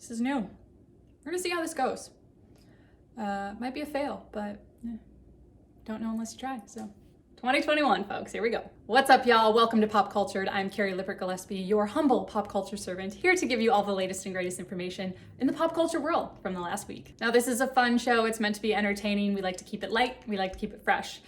This is new. We're gonna see how this goes. Might be a fail, but don't know unless you try, so. 2021, folks, here we go. What's up, y'all? Welcome to Pop Cultured. I'm Carrie Lippert Gillaspie, your humble pop culture servant, here to give you all the latest and greatest information in the pop culture world from the last week. Now, this is a fun show. It's meant to be entertaining. We like to keep it light. We like to keep it fresh.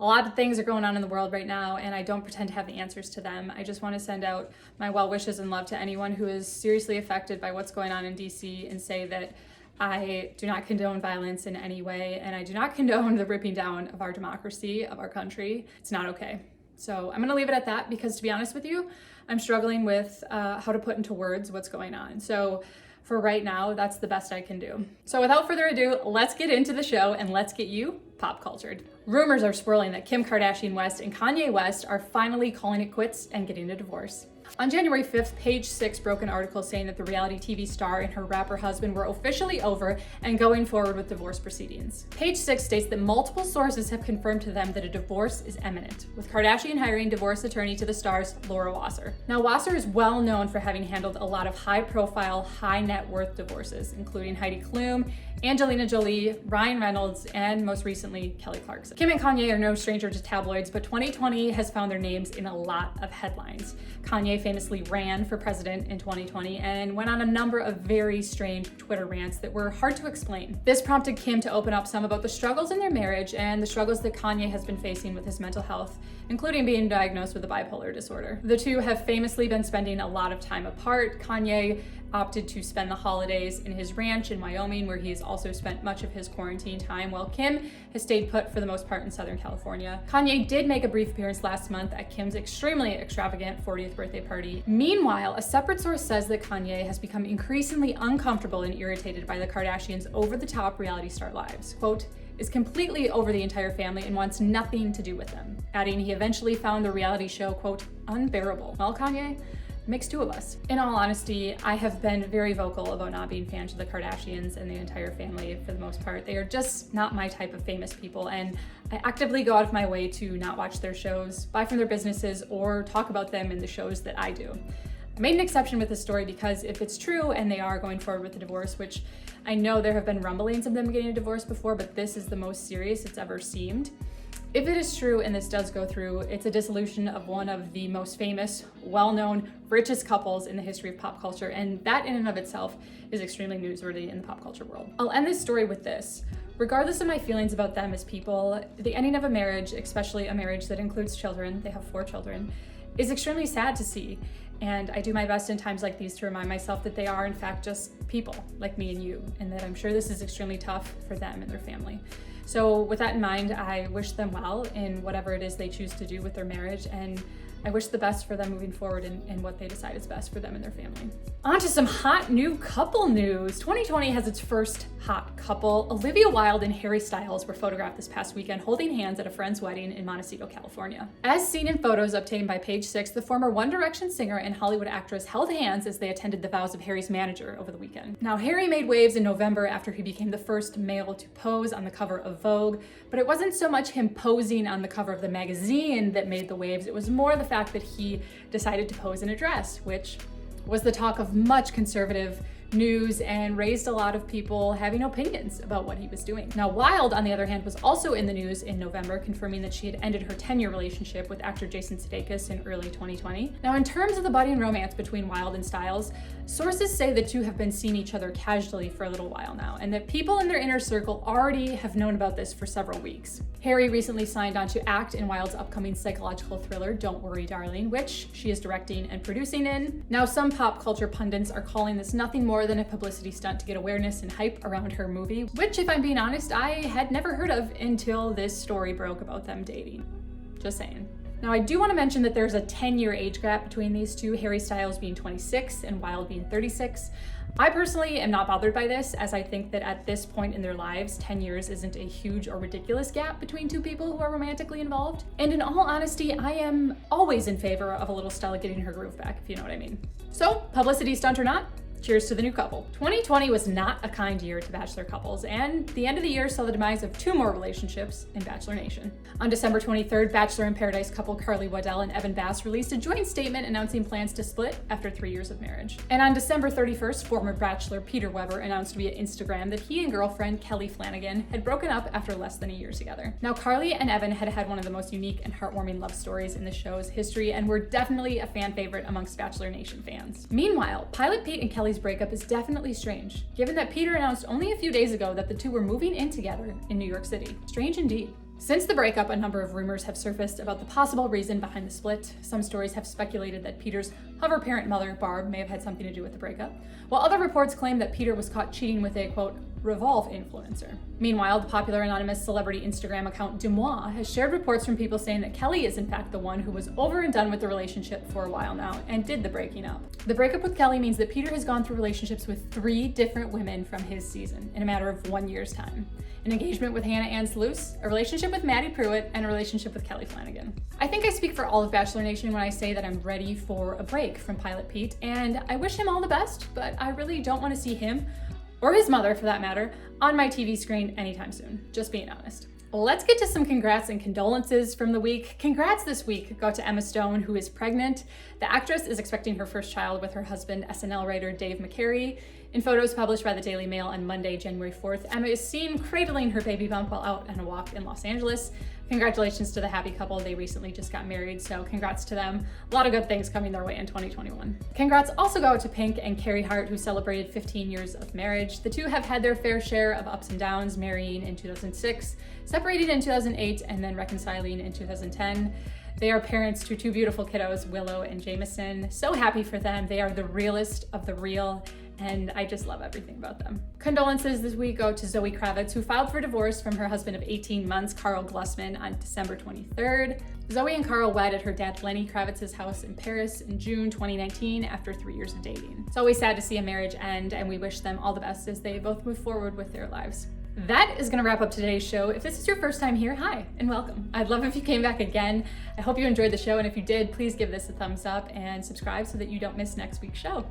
A lot of things are going on in the world right now, and I don't pretend to have the answers to them. I just want to send out my well wishes and love to anyone who is seriously affected by what's going on in DC and say that I do not condone violence in any way, and I do not condone the ripping down of our democracy, of our country. It's not okay. So I'm gonna leave it at that because, to be honest with you, I'm struggling with how to put into words what's going on. So for right now, that's the best I can do. So without further ado, let's get into the show and let's get you pop cultured. Rumors are swirling that Kim Kardashian West and Kanye West are finally calling it quits and getting a divorce. On January 5th, Page 6 broke an article saying that the reality TV star and her rapper husband were officially over and going forward with divorce proceedings. Page 6 states that multiple sources have confirmed to them that a divorce is imminent, with Kardashian hiring divorce attorney to the star's Laura Wasser. Now, Wasser is well known for having handled a lot of high-profile, high-net-worth divorces, including Heidi Klum, Angelina Jolie, Ryan Reynolds, and most recently, Kelly Clarkson. Kim and Kanye are no stranger to tabloids, but 2020 has found their names in a lot of headlines. Kanye famously ran for president in 2020 and went on a number of very strange Twitter rants that were hard to explain. This prompted Kim to open up some about the struggles in their marriage and the struggles that Kanye has been facing with his mental health, including being diagnosed with a bipolar disorder. The two have famously been spending a lot of time apart. Kanye opted to spend the holidays in his ranch in Wyoming, where he has also spent much of his quarantine time, while Kim has stayed put for the most part in Southern California. Kanye did make a brief appearance last month at Kim's extremely extravagant 40th birthday party. Meanwhile, a separate source says that Kanye has become increasingly uncomfortable and irritated by the Kardashians' over-the-top reality star lives. Quote, is completely over the entire family and wants nothing to do with them, adding he eventually found the reality show, quote, unbearable. Well, Kanye, makes two of us. In all honesty, I have been very vocal about not being fans of the Kardashians and the entire family for the most part. They are just not my type of famous people, and I actively go out of my way to not watch their shows, buy from their businesses, or talk about them in the shows that I do. I made an exception with this story because if it's true and they are going forward with the divorce, which I know there have been rumblings of them getting a divorce before, but this is the most serious it's ever seemed. If it is true and this does go through, it's a dissolution of one of the most famous, well-known, richest couples in the history of pop culture, and that in and of itself is extremely newsworthy in the pop culture world. I'll end this story with this. Regardless of my feelings about them as people, the ending of a marriage, especially a marriage that includes children, they have 4 children, is extremely sad to see. And I do my best in times like these to remind myself that they are in fact just people like me and you, and that I'm sure this is extremely tough for them and their family. So with that in mind, I wish them well in whatever it is they choose to do with their marriage, and I wish the best for them moving forward in what they decide is best for them and their family. On to some hot new couple news. 2020 has its first hot couple. Olivia Wilde and Harry Styles were photographed this past weekend holding hands at a friend's wedding in Montecito, California. As seen in photos obtained by Page 6, the former One Direction singer and Hollywood actress held hands as they attended the vows of Harry's manager over the weekend. Now, Harry made waves in November after he became the first male to pose on the cover of Vogue, but it wasn't so much him posing on the cover of the magazine that made the waves, it was more the fact that he decided to pose in a dress, which was the talk of much conservative news and raised a lot of people having opinions about what he was doing. Now, Wilde, on the other hand, was also in the news in November, confirming that she had ended her 10-year relationship with actor Jason Sudeikis in early 2020. Now, in terms of the budding romance between Wilde and Styles, sources say the two have been seeing each other casually for a little while now, and that people in their inner circle already have known about this for several weeks. Harry recently signed on to act in Wilde's upcoming psychological thriller, Don't Worry, Darling, which she is directing and producing in. Now, some pop culture pundits are calling this nothing more than a publicity stunt to get awareness and hype around her movie, which, if I'm being honest, I had never heard of until this story broke about them dating. Just saying. Now, I do want to mention that there's a 10-year age gap between these two, Harry Styles being 26 and Wilde being 36. I personally am not bothered by this, as I think that at this point in their lives, 10 years isn't a huge or ridiculous gap between two people who are romantically involved. And in all honesty, I am always in favor of a little Stella getting her groove back, if you know what I mean. So, publicity stunt or not, Cheers to the new couple. 2020 was not a kind year to Bachelor couples, and the end of the year saw the demise of 2 more relationships in Bachelor Nation. On December 23rd, Bachelor in Paradise couple Carly Wadell and Evan Bass released a joint statement announcing plans to split after 3 years of marriage. And on December 31st, former Bachelor Peter Weber announced via Instagram that he and girlfriend Kelley Flanagan had broken up after less than a year together. Now, Carly and Evan had had one of the most unique and heartwarming love stories in the show's history, and were definitely a fan favorite amongst Bachelor Nation fans. Meanwhile, Pilot Pete and Kelley's breakup is definitely strange, given that Peter announced only a few days ago that the two were moving in together in New York City. Strange indeed. Since the breakup, a number of rumors have surfaced about the possible reason behind the split. Some stories have speculated that Peter's hover parent mother, Barb, may have had something to do with the breakup, while other reports claim that Peter was caught cheating with a, quote, Revolve influencer. Meanwhile, the popular anonymous celebrity Instagram account Demois has shared reports from people saying that Kelley is in fact the one who was over and done with the relationship for a while now and did the breaking up. The breakup with Kelley means that Peter has gone through relationships with 3 different women from his season in a matter of 1 year's time. An engagement with Hannah Ann Sluice, a relationship with Maddie Pruitt, and a relationship with Kelley Flanagan. I think I speak for all of Bachelor Nation when I say that I'm ready for a break from Pilot Pete, and I wish him all the best, but I really don't want to see him, or his mother for that matter, on my TV screen anytime soon, just being honest. Let's get to some congrats and condolences from the week. Congrats this week go to Emma Stone, who is pregnant. The actress is expecting her first child with her husband, SNL writer Dave McCary. In photos published by the Daily Mail on Monday, January 4th, Emma is seen cradling her baby bump while out on a walk in Los Angeles. Congratulations to the happy couple. They recently just got married, so congrats to them. A lot of good things coming their way in 2021. Congrats also go to Pink and Carey Hart, who celebrated 15 years of marriage. The two have had their fair share of ups and downs, marrying in 2006, separating in 2008, and then reconciling in 2010. They are parents to 2 beautiful kiddos, Willow and Jameson. So happy for them. They are the realest of the real, and I just love everything about them. Condolences this week go to Zoe Kravitz, who filed for divorce from her husband of 18 months, Carl Glusman, on December 23rd. Zoe and Carl wed at her dad Lenny Kravitz's house in Paris in June 2019 after 3 years of dating. It's always sad to see a marriage end, and we wish them all the best as they both move forward with their lives. That is gonna wrap up today's show. If this is your first time here, hi and welcome. I'd love if you came back again. I hope you enjoyed the show, and if you did, please give this a thumbs up and subscribe so that you don't miss next week's show.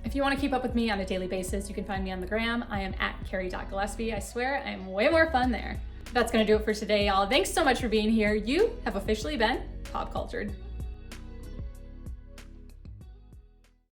If you want to keep up with me on a daily basis, you can find me on the gram. I am at Carrie.Gillaspie. I swear I am way more fun there. That's gonna do it for today, y'all. Thanks so much for being here. You have officially been pop cultured.